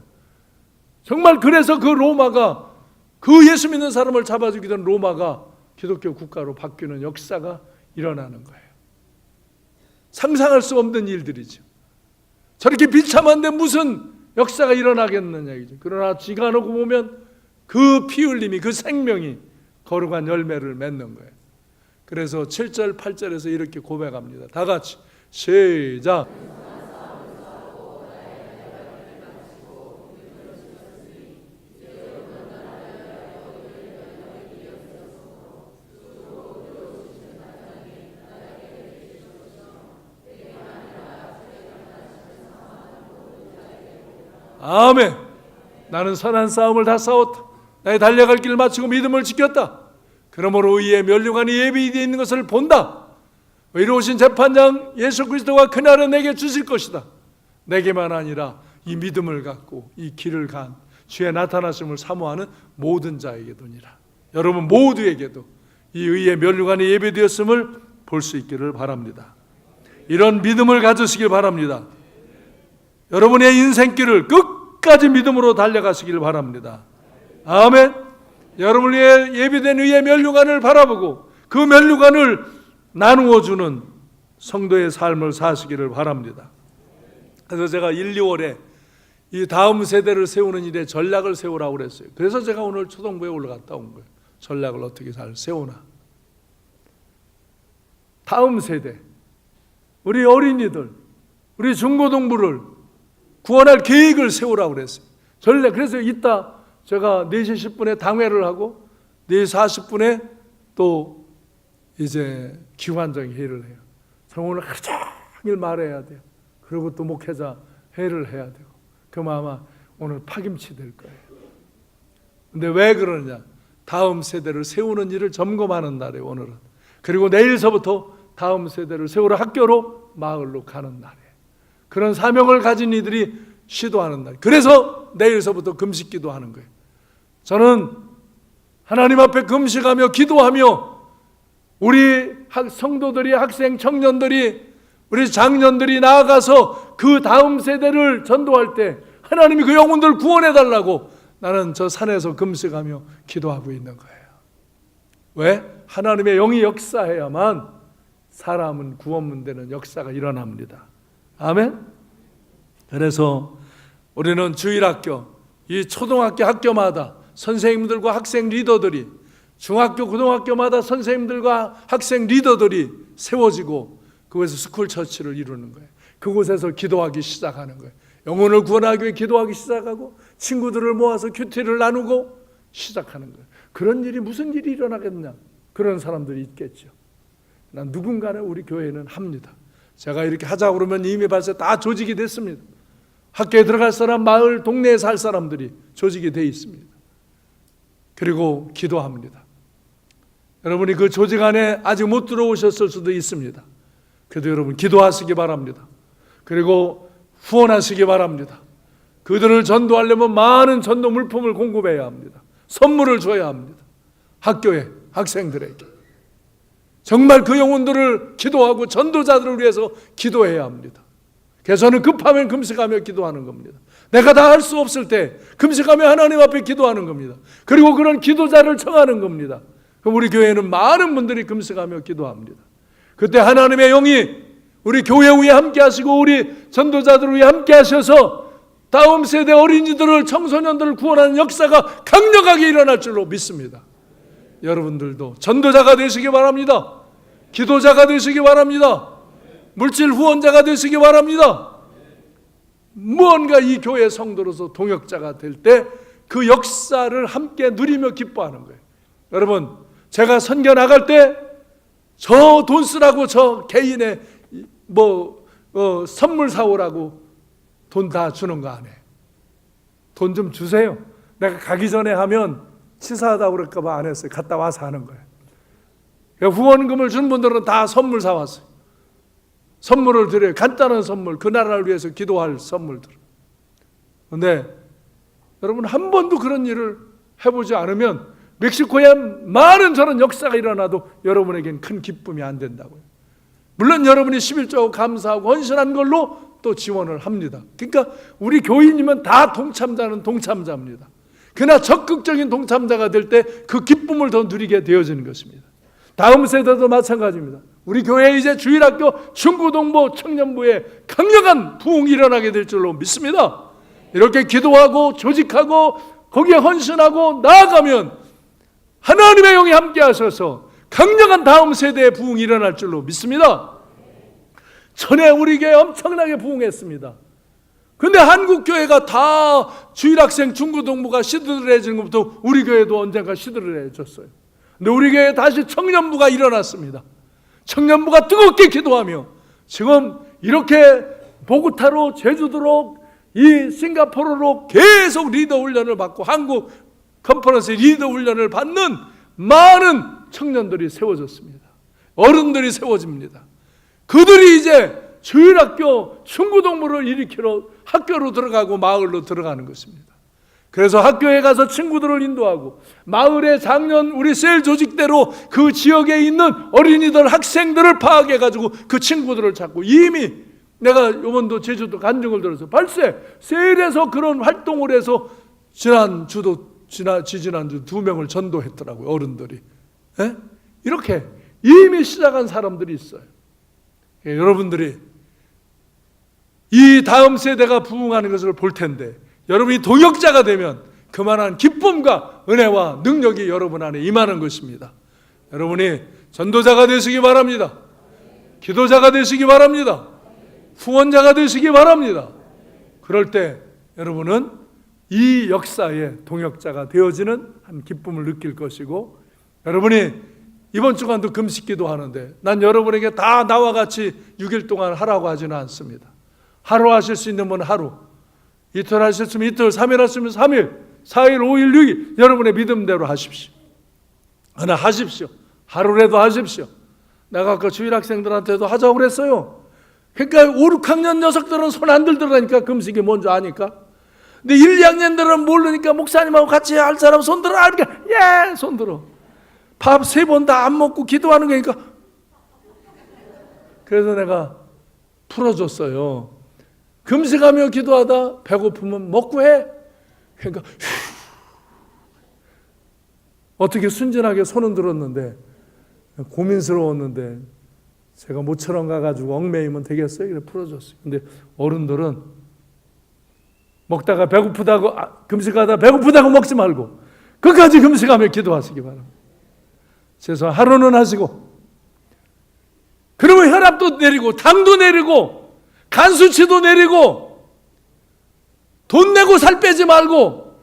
정말 그래서 그 로마가, 그 예수 믿는 사람을 잡아주기던 로마가 기독교 국가로 바뀌는 역사가 일어나는 거예요. 상상할 수 없는 일들이죠. 저렇게 비참한데 무슨 역사가 일어나겠느냐 이죠. 그러나 지가 놓고 보면 그 피 흘림이, 그 생명이 거룩한 열매를 맺는 거예요. 그래서 7절 8절에서 이렇게 고백합니다. 다 같이 시작. 아멘. 나는 선한 싸움을 다 싸웠다. 나의 달려갈 길을 마치고 믿음을 지켰다. 그러므로 의의 면류관이 예비되어 있는 것을 본다. 의로우신 재판장 예수 그리스도가 그날에 내게 주실 것이다. 내게만 아니라 이 믿음을 갖고 이 길을 간 주의 나타나심을 사모하는 모든 자에게도니라. 여러분 모두에게도 이 의의 면류관이 예비되었음을 볼 수 있기를 바랍니다. 이런 믿음을 가지시길 바랍니다. 여러분의 인생길을 끝까지 믿음으로 달려가시길 바랍니다. 아멘. 여러분을 위해 예비된 의의 면류관을 바라보고 그 면류관을 나누어주는 성도의 삶을 사시기를 바랍니다. 그래서 제가 1, 2월에 이 다음 세대를 세우는 일에 전략을 세우라고 그랬어요. 그래서 제가 오늘 초등부에 올라갔다 온 거예요. 전략을 어떻게 잘 세우나. 다음 세대, 우리 어린이들, 우리 중고등부를 구원할 계획을 세우라고 그랬어요. 전략. 그래서 이따 제가 4시 10분에 당회를 하고 4시 40분에 또 이제 기관장 회의를 해요. 저 오늘 하루 종일 말해야 돼요. 그리고 또 목회자 회의를 해야 되고. 그럼 아마 오늘 파김치 될 거예요. 근데 왜 그러냐? 다음 세대를 세우는 일을 점검하는 날이에요, 오늘은. 그리고 내일서부터 다음 세대를 세우러 학교로 마을로 가는 날이에요. 그런 사명을 가진 이들이 시도하는 날. 그래서 내일서부터 금식 기도하는 거예요. 저는 하나님 앞에 금식하며 기도하며 우리 성도들이, 학생, 청년들이, 우리 장년들이 나아가서 그 다음 세대를 전도할 때 하나님이 그 영혼들을 구원해달라고 나는 저 산에서 금식하며 기도하고 있는 거예요. 왜? 하나님의 영이 역사해야만 사람은 구원되는 역사가 일어납니다. 아멘? 그래서 우리는 주일학교, 이 초등학교 학교마다 선생님들과 학생 리더들이, 중학교, 고등학교마다 선생님들과 학생 리더들이 세워지고 그곳에서 스쿨 처치를 이루는 거예요. 그곳에서 기도하기 시작하는 거예요. 영혼을 구원하기 위해 기도하기 시작하고 친구들을 모아서 큐티를 나누고 시작하는 거예요. 그런 일이 무슨 일이 일어나겠냐? 그런 사람들이 있겠죠. 난 누군가는 우리 교회는 합니다. 제가 이렇게 하자고 그러면 이미 벌써 다 조직이 됐습니다. 학교에 들어갈 사람, 마을, 동네에 살 사람들이 조직이 되어 있습니다. 그리고 기도합니다. 여러분이 그 조직 안에 아직 못 들어오셨을 수도 있습니다. 그래도 여러분 기도하시기 바랍니다. 그리고 후원하시기 바랍니다. 그들을 전도하려면 많은 전도 물품을 공급해야 합니다. 선물을 줘야 합니다. 학교에, 학생들에게. 정말 그 영혼들을 기도하고 전도자들을 위해서 기도해야 합니다. 그래서 저는 급하면 금식하며 기도하는 겁니다. 내가 다 할 수 없을 때 금식하며 하나님 앞에 기도하는 겁니다. 그리고 그런 기도자를 청하는 겁니다. 그럼 우리 교회는 많은 분들이 금식하며 기도합니다. 그때 하나님의 영이 우리 교회 위에 함께 하시고 우리 전도자들 위에 함께 하셔서 다음 세대 어린이들을, 청소년들을 구원하는 역사가 강력하게 일어날 줄로 믿습니다. 여러분들도 전도자가 되시기 바랍니다. 기도자가 되시기 바랍니다. 물질 후원자가 되시기 바랍니다. 무언가 이 교회 성도로서 동역자가 될 때 그 역사를 함께 누리며 기뻐하는 거예요. 여러분, 제가 선교 나갈 때 저 돈 쓰라고 저 개인의 선물 사오라고 돈 다 주는 거 안 해. 돈 좀 주세요. 내가 가기 전에 하면 치사하다고 그럴까 봐 안 했어요. 갔다 와서 하는 거예요. 후원금을 준 분들은 다 선물 사왔어요. 선물을 드려요. 간단한 선물, 그 나라를 위해서 기도할 선물들. 그런데 여러분 한 번도 그런 일을 해보지 않으면 멕시코에 많은 저런 역사가 일어나도 여러분에겐 큰 기쁨이 안 된다고요. 물론 여러분이 11조 감사하고 헌신한 걸로 또 지원을 합니다. 그러니까 우리 교인이면 다 동참자는 동참자입니다. 그러나 적극적인 동참자가 될 때 그 기쁨을 더 누리게 되어지는 것입니다. 다음 세대도 마찬가지입니다. 우리 교회에 이제 주일학교, 중고등부, 청년부에 강력한 부흥이 일어나게 될 줄로 믿습니다. 이렇게 기도하고 조직하고 거기에 헌신하고 나아가면 하나님의 영이 함께 하셔서 강력한 다음 세대의 부흥이 일어날 줄로 믿습니다. 전에 우리 교회 엄청나게 부흥했습니다. 근데 한국 교회가 다 주일학생 중고등부가 시들해지는 것부터 우리 교회도 언젠가 시들해졌어요. 근데 우리 교회에 다시 청년부가 일어났습니다. 청년부가 뜨겁게 기도하며 지금 이렇게 보고타로 제주도로 이 싱가포르로 계속 리더 훈련을 받고 한국 컨퍼런스 리더 훈련을 받는 많은 청년들이 세워졌습니다. 어른들이 세워집니다. 그들이 이제 주일학교 중고등부를 일으키러 학교로 들어가고 마을로 들어가는 것입니다. 그래서 학교에 가서 친구들을 인도하고 마을의 작년 우리 셀 조직대로 그 지역에 있는 어린이들 학생들을 파악해가지고 그 친구들을 찾고 이미 내가 이번도 제주도 간증을 들어서 발세 셀에서 그런 활동을 해서 지난주 2명을 전도했더라고요. 어른들이. 예? 이렇게 이미 시작한 사람들이 있어요. 예, 여러분들이 이 다음 세대가 부흥하는 것을 볼 텐데 여러분이 동역자가 되면 그만한 기쁨과 은혜와 능력이 여러분 안에 임하는 것입니다. 여러분이 전도자가 되시기 바랍니다. 기도자가 되시기 바랍니다. 후원자가 되시기 바랍니다. 그럴 때 여러분은 이 역사의 동역자가 되어지는 한 기쁨을 느낄 것이고 여러분이 이번 주간도 금식기도 하는데 난 여러분에게 다 나와 같이 6일 동안 하라고 하지는 않습니다. 하루 하실 수 있는 분은 하루, 이틀 하셨으면 이틀, 3일 하시면 3일, 4일, 5일, 6일 여러분의 믿음대로 하십시오. 하나 하십시오. 하루라도 하십시오. 내가 아까 주일학생들한테도 하자고 그랬어요. 그러니까 5, 6학년 녀석들은 손 안 들더라니까. 금식이 뭔지 아니까. 근데 1, 2학년들은 모르니까 목사님하고 같이 할 사람 손 들어. 그러니까 예, 손 들어. 밥 3번 다 안 먹고 기도하는 거니까. 그래서 내가 풀어줬어요. 금식하며 기도하다 배고프면 먹고 해. 그러니까 어떻게 순진하게 손은 들었는데 고민스러웠는데 제가 모처럼 가가지고 얽매이면 되겠어요? 그래 풀어줬어요. 근데 어른들은 먹다가 배고프다고 금식하다 배고프다고 먹지 말고 끝까지 금식하며 기도하시기 바랍니다. 그래서 하루는 하시고 그러면 혈압도 내리고 당도 내리고 간 수치도 내리고 돈 내고 살 빼지 말고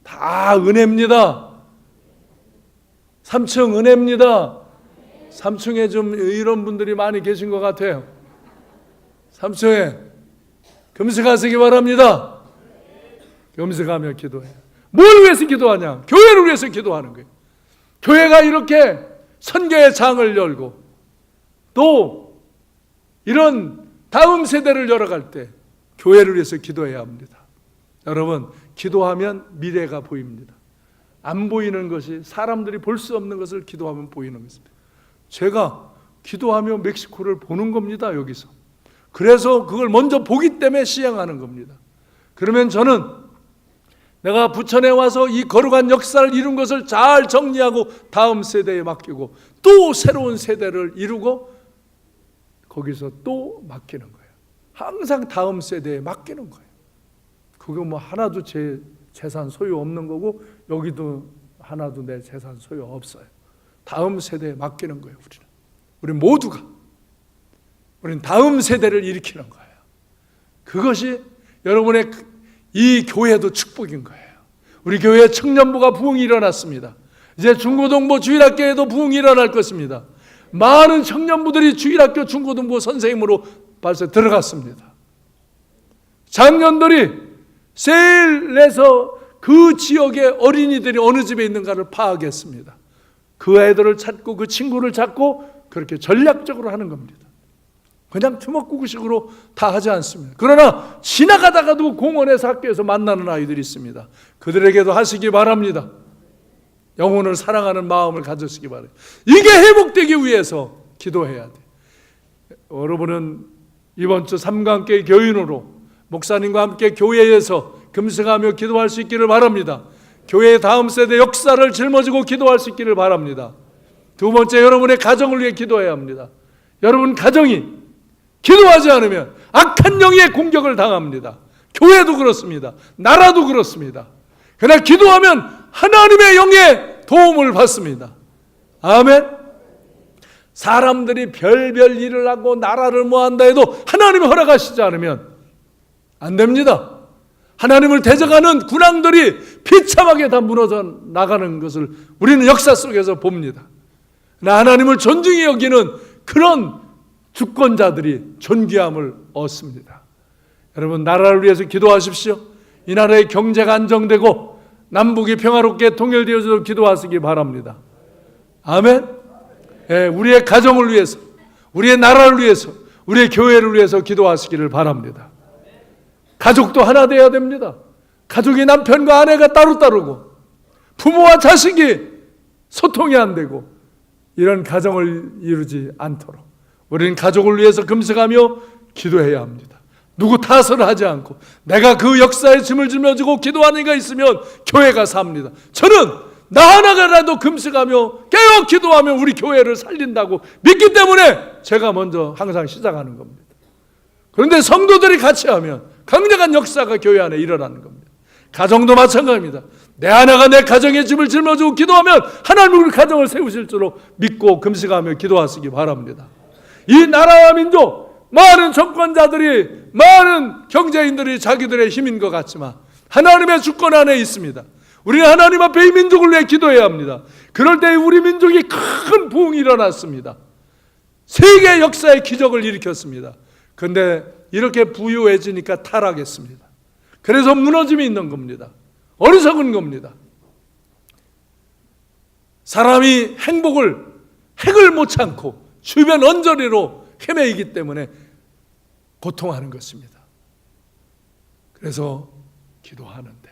다 은혜입니다. 3층 은혜입니다. 3층에 좀 이런 분들이 많이 계신 것 같아요. 3층에 금식하시기 바랍니다. 금식하며 기도해요. 뭘 위해서 기도하냐? 교회를 위해서 기도하는 거예요. 교회가 이렇게 선교의 장을 열고 또 이런 다음 세대를 열어갈 때 교회를 위해서 기도해야 합니다. 여러분, 기도하면 미래가 보입니다. 안 보이는 것이 사람들이 볼 수 없는 것을 기도하면 보이는 것입니다. 제가 기도하며 멕시코를 보는 겁니다. 여기서. 그래서 그걸 먼저 보기 때문에 시행하는 겁니다. 그러면 저는 내가 부천에 와서 이 거룩한 역사를 이룬 것을 잘 정리하고 다음 세대에 맡기고 또 새로운 세대를 이루고 거기서 또 맡기는 거예요. 항상 다음 세대에 맡기는 거예요. 그거 뭐 하나도 제 재산 소유 없는 거고 여기도 하나도 내 재산 소유 없어요. 다음 세대에 맡기는 거예요. 우리 모두가. 우리는 다음 세대를 일으키는 거예요. 그것이 여러분의 이 교회도 축복인 거예요. 우리 교회 청년부가 부흥이 일어났습니다. 이제 중고등부 주일학교에도 부흥이 일어날 것입니다. 많은 청년부들이 주일학교 중고등부 선생님으로 벌써 들어갔습니다. 장년들이 셀에서 그 지역의 어린이들이 어느 집에 있는가를 파악했습니다. 그 애들을 찾고 그 친구를 찾고 그렇게 전략적으로 하는 겁니다. 그냥 주먹구구식으로 다 하지 않습니다. 그러나 지나가다가도 공원에서 학교에서 만나는 아이들이 있습니다. 그들에게도 하시기 바랍니다. 영혼을 사랑하는 마음을 가지시기 바랍니다. 이게 회복되기 위해서 기도해야 돼. 여러분은 이번 주 삼강교회 교인으로 목사님과 함께 교회에서 금식하며 기도할 수 있기를 바랍니다. 교회의 다음 세대 역사를 짊어지고 기도할 수 있기를 바랍니다. 두 번째, 여러분의 가정을 위해 기도해야 합니다. 여러분 가정이 기도하지 않으면 악한 영의 공격을 당합니다. 교회도 그렇습니다. 나라도 그렇습니다. 그러나 기도하면 하나님의 영의 도움을 받습니다. 아멘. 사람들이 별별 일을 하고 나라를 뭐한다 해도 하나님이 허락하시지 않으면 안 됩니다. 하나님을 대적하는 군왕들이 비참하게 다 무너져 나가는 것을 우리는 역사 속에서 봅니다. 하나님을 존중히 여기는 그런 주권자들이 존귀함을 얻습니다. 여러분, 나라를 위해서 기도하십시오. 이 나라의 경제가 안정되고 남북이 평화롭게 통일되어서 기도하시기 바랍니다. 아멘. 우리의 가정을 위해서, 우리의 나라를 위해서, 우리의 교회를 위해서 기도하시기를 바랍니다. 가족도 하나 되어야 됩니다. 가족이 남편과 아내가 따로따로고 부모와 자식이 소통이 안 되고 이런 가정을 이루지 않도록 우리는 가족을 위해서 금식하며 기도해야 합니다. 누구 탓을 하지 않고 내가 그 역사에 짐을 짊어지고 기도하는 이가 있으면 교회가 삽니다. 저는 나 하나가라도 금식하며 깨어 기도하며 우리 교회를 살린다고 믿기 때문에 제가 먼저 항상 시작하는 겁니다. 그런데 성도들이 같이 하면 강력한 역사가 교회 안에 일어나는 겁니다. 가정도 마찬가지입니다. 내 하나가 내 가정의 짐을 짊어지고 기도하면 하나님이 우리 가정을 세우실 줄로 믿고 금식하며 기도하시기 바랍니다. 이 나라와 민족, 많은 정권자들이, 많은 경제인들이 자기들의 힘인 것 같지만 하나님의 주권 안에 있습니다. 우리는 하나님 앞에 이 민족을 위해 기도해야 합니다. 그럴 때 우리 민족이 큰 부흥이 일어났습니다. 세계 역사의 기적을 일으켰습니다. 그런데 이렇게 부유해지니까 타락했습니다. 그래서 무너짐이 있는 겁니다. 어리석은 겁니다. 사람이 핵을 못 참고 주변 언저리로 헤매이기 때문에 고통하는 것입니다. 그래서 기도하는데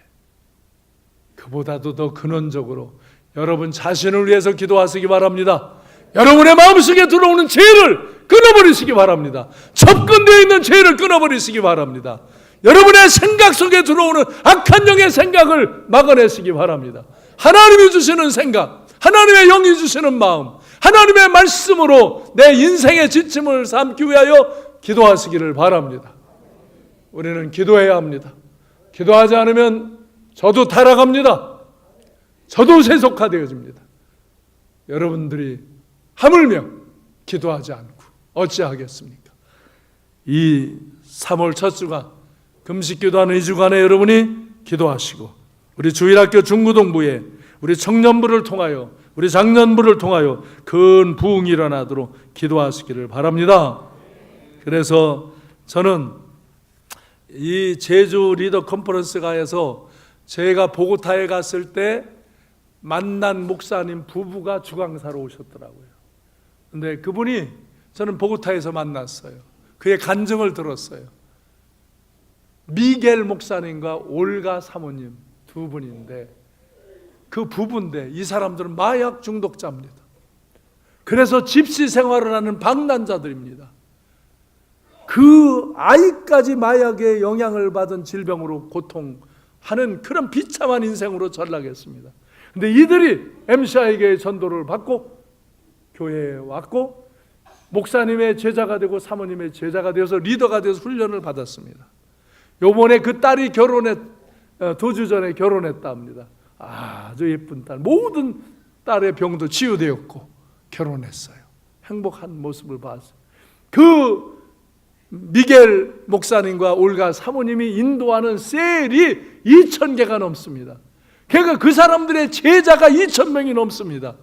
그보다도 더 근원적으로 여러분 자신을 위해서 기도하시기 바랍니다. 여러분의 마음속에 들어오는 죄를 끊어버리시기 바랍니다. 접근되어 있는 죄를 끊어버리시기 바랍니다. 여러분의 생각 속에 들어오는 악한 영의 생각을 막아내시기 바랍니다. 하나님이 주시는 생각, 하나님의 영이 주시는 마음, 하나님의 말씀으로 내 인생의 지침을 삼기 위하여 기도하시기를 바랍니다. 우리는 기도해야 합니다. 기도하지 않으면 저도 타락합니다. 저도 세속화되어집니다. 여러분들이 하물며 기도하지 않고 어찌하겠습니까? 이 3월 첫 주간 금식 기도하는 이 주간에 여러분이 기도하시고 우리 주일학교 중고등부에 우리 청년부를 통하여 우리 장년부를 통하여 큰 부흥이 일어나도록 기도하시기를 바랍니다. 그래서 저는 이 제주 리더 컨퍼런스가에서 제가 보고타에 갔을 때 만난 목사님 부부가 주강사로 오셨더라고요. 근데 그분이 저는 보고타에서 만났어요. 그의 간증을 들었어요. 미겔 목사님과 올가 사모님 두 분인데 그 부부인데 이 사람들은 마약 중독자입니다. 그래서 집시 생활을 하는 방난자들입니다. 그 아이까지 마약의 영향을 받은 질병으로 고통하는 그런 비참한 인생으로 전락했습니다. 근데 이들이 MCI에게 전도를 받고 교회에 왔고 목사님의 제자가 되고 사모님의 제자가 되어서 리더가 되어서 훈련을 받았습니다. 요번에 그 딸이 2주 전에 결혼했다 합니다. 아주 예쁜 딸, 모든 딸의 병도 치유되었고 결혼했어요. 행복한 모습을 봤어요. 그 미겔 목사님과 올가 사모님이 인도하는 셀이 2,000개가 넘습니다. 그러니까 그 사람들의 제자가 2,000명이 넘습니다.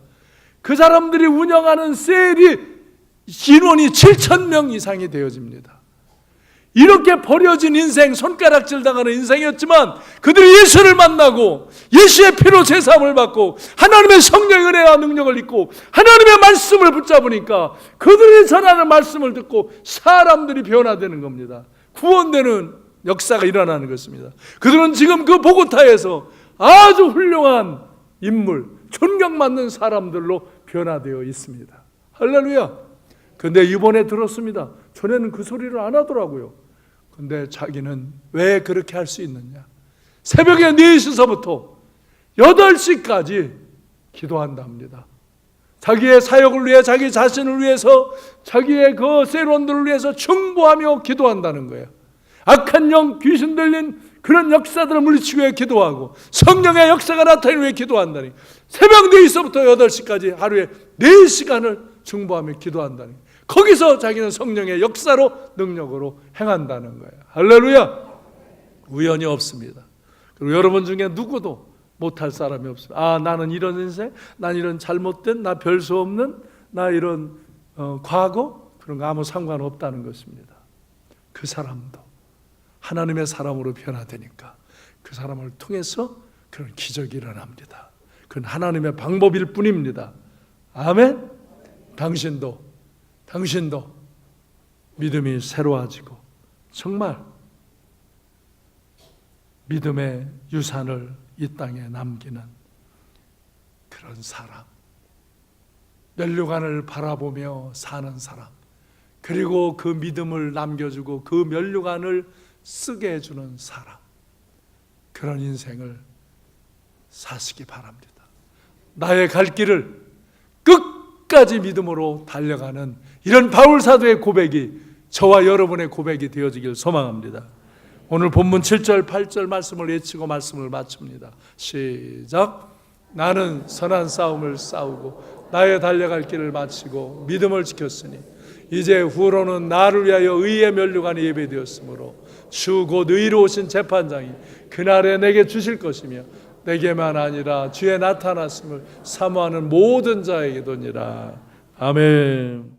그 사람들이 운영하는 셀이 인원이 7,000명 이상이 되어집니다. 이렇게 버려진 인생, 손가락질 당하는 인생이었지만 그들이 예수를 만나고 예수의 피로 제사함을 받고 하나님의 성령의 은혜와 능력을 입고 하나님의 말씀을 붙잡으니까 그들이 전하는 말씀을 듣고 사람들이 변화되는 겁니다. 구원되는 역사가 일어나는 것입니다. 그들은 지금 그 보고타에서 아주 훌륭한 인물, 존경받는 사람들로 변화되어 있습니다. 할렐루야. 근데 이번에 들었습니다. 전에는 그 소리를 안 하더라고요. 근데 자기는 왜 그렇게 할 수 있느냐? 새벽에 4시서부터 8시까지 기도한답니다. 자기의 사역을 위해, 자기 자신을 위해서, 자기의 그 세론들을 위해서 충보하며 기도한다는 거예요. 악한 영, 귀신 들린 그런 역사들을 물리치기 위해 기도하고 성령의 역사가 나타나기 위해 기도한다니. 새벽 4시부터 8시까지 하루에 4시간을 중보하며 기도한다니. 거기서 자기는 성령의 역사로, 능력으로 행한다는 거예요. 할렐루야. 우연이 없습니다. 그리고 여러분 중에 누구도 못할 사람이 없습니다. 아, 나는 이런 인생, 난 이런 잘못된, 나 별 수 없는, 나 이런 과거, 그런 거 아무 상관없다는 것입니다. 그 사람도 하나님의 사람으로 변화되니까 그 사람을 통해서 그런 기적이 일어납니다. 그건 하나님의 방법일 뿐입니다. 아멘. 당신도 믿음이 새로워지고 정말 믿음의 유산을 이 땅에 남기는 그런 사람, 면류관을 바라보며 사는 사람, 그리고 그 믿음을 남겨주고 그 면류관을 쓰게 해주는 사람, 그런 인생을 사시기 바랍니다. 나의 갈 길을 끝까지 믿음으로 달려가는 이런 바울사도의 고백이 저와 여러분의 고백이 되어지길 소망합니다. 오늘 본문 7절 8절 말씀을 외치고 말씀을 마칩니다. 시작. 나는 선한 싸움을 싸우고 나의 달려갈 길을 마치고 믿음을 지켰으니 이제 후로는 나를 위하여 의의 면류관이 예배되었으므로 주 곧 의로우신 재판장이 그날에 내게 주실 것이며 내게만 아니라 주의 나타났음을 사모하는 모든 자에게도니라. 아멘.